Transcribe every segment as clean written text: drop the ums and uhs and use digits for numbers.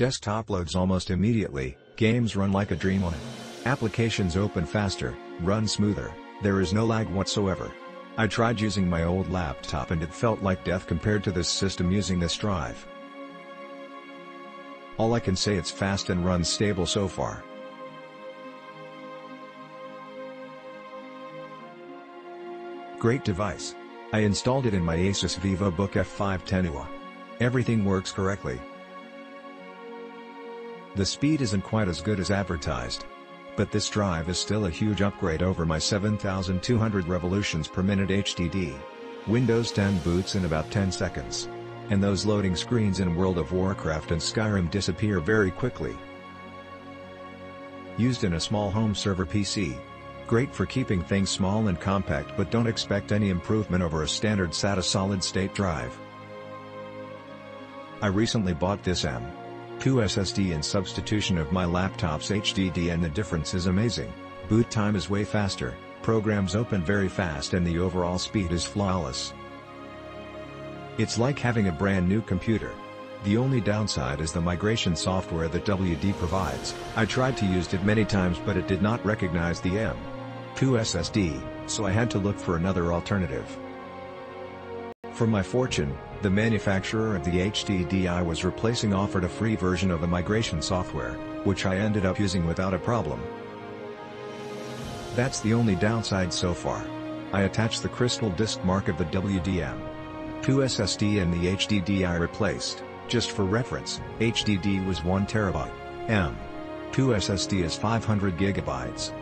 Desktop loads almost immediately, games run like a dream on it. Applications open faster, run smoother, there is no lag whatsoever. I tried using my old laptop and it felt like death compared to this system using this drive. All I can say, it's fast and runs stable so far. Great device. I installed it in my Asus VivoBook F510 UA. Everything works correctly. The speed isn't quite as good as advertised. But this drive is still a huge upgrade over my 7200 revolutions per minute HDD. Windows 10 boots in about 10 seconds. And those loading screens in World of Warcraft and Skyrim disappear very quickly. Used in a small home server PC. Great for keeping things small and compact, but don't expect any improvement over a standard SATA solid-state drive. I recently bought this M.2 SSD in substitution of my laptop's HDD, and the difference is amazing. Boot time is way faster, programs open very fast, and the overall speed is flawless. It's like having a brand new computer. The only downside is the migration software that WD provides. I tried to use it many times, but it did not recognize the M.2 SSD, so I had to look for another alternative. For my fortune, the manufacturer of the HDD I was replacing offered a free version of the migration software, which I ended up using without a problem. That's the only downside so far. I attached the crystal disk mark of the WD-M.2 SSD and the HDD I replaced. Just for reference, HDD was 1 TB, M.2 SSD is 500 GB.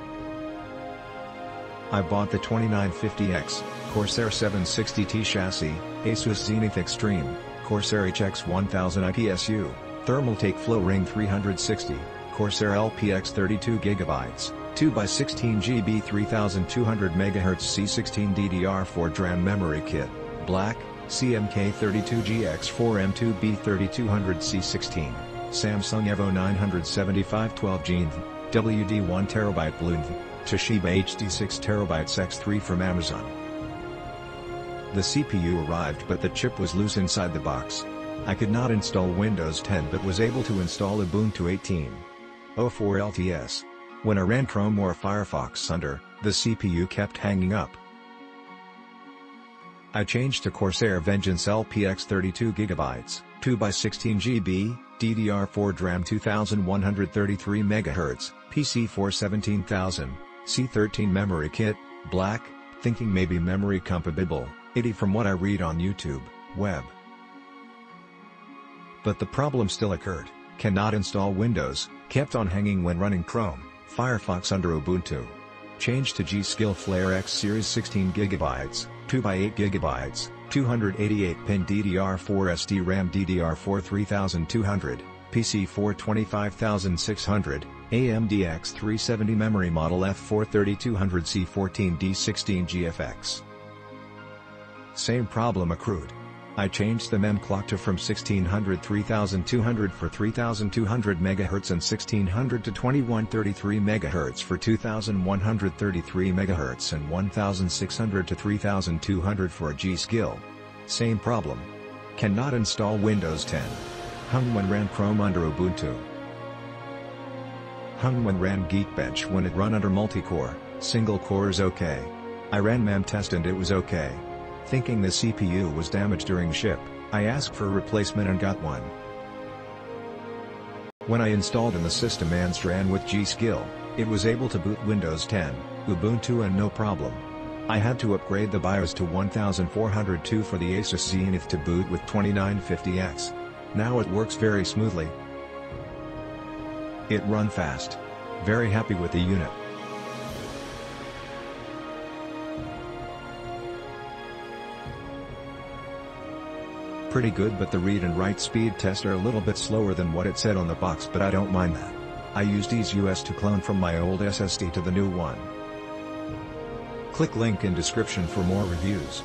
I bought the 2950X, Corsair 760T chassis, Asus Zenith Extreme, Corsair HX 1000 IPSU, Thermaltake Flow Ring 360, Corsair LPX 32GB, 2x16GB 3200 MHz C16 DDR4 DRAM memory kit, black, CMK32GX4M2B 3200 C16, Samsung Evo 975 12G, WD 1 TB Blue, Toshiba HD 6 TB X3 from Amazon. The CPU arrived, but the chip was loose inside the box. I could not install Windows 10 but was able to install Ubuntu 18.04 LTS. When I ran Chrome or Firefox under, the CPU kept hanging up. I changed to Corsair Vengeance LPX 32GB, 2x16GB, DDR4 DRAM 2133 MHz, PC4 17000, C13 memory kit, black, thinking maybe memory compatible, 80 from what I read on YouTube, web. But the problem still occurred, cannot install Windows, kept on hanging when running Chrome, Firefox under Ubuntu. Changed to G.Skill Flare X Series 16GB, 2x8GB, 288-pin DDR4 SD RAM DDR4 3200, PC4 25600, AMD X370 memory model F4 3200 C14 D16 GFX. Same problem accrued. I changed the mem clock to from 1600 3200 for 3200 MHz and 1600 to 2133 MHz for 2133 MHz and 1600 to 3200 for a G.Skill. Same problem. Cannot install Windows 10. Hung when ran Chrome under Ubuntu. Hung when ran Geekbench when it run under multi-core, single core is okay. I ran mem test and it was okay. Thinking the CPU was damaged during ship, I asked for a replacement and got one. When I installed in the system and ran with G.Skill, it was able to boot Windows 10, Ubuntu and no problem. I had to upgrade the BIOS to 1402 for the Asus Zenith to boot with 2950X. Now it works very smoothly. It run fast. Very happy with the unit. Pretty good, but the read and write speed tests are a little bit slower than what it said on the box, but I don't mind that. I used EaseUS to clone from my old SSD to the new one. Click link in description for more reviews.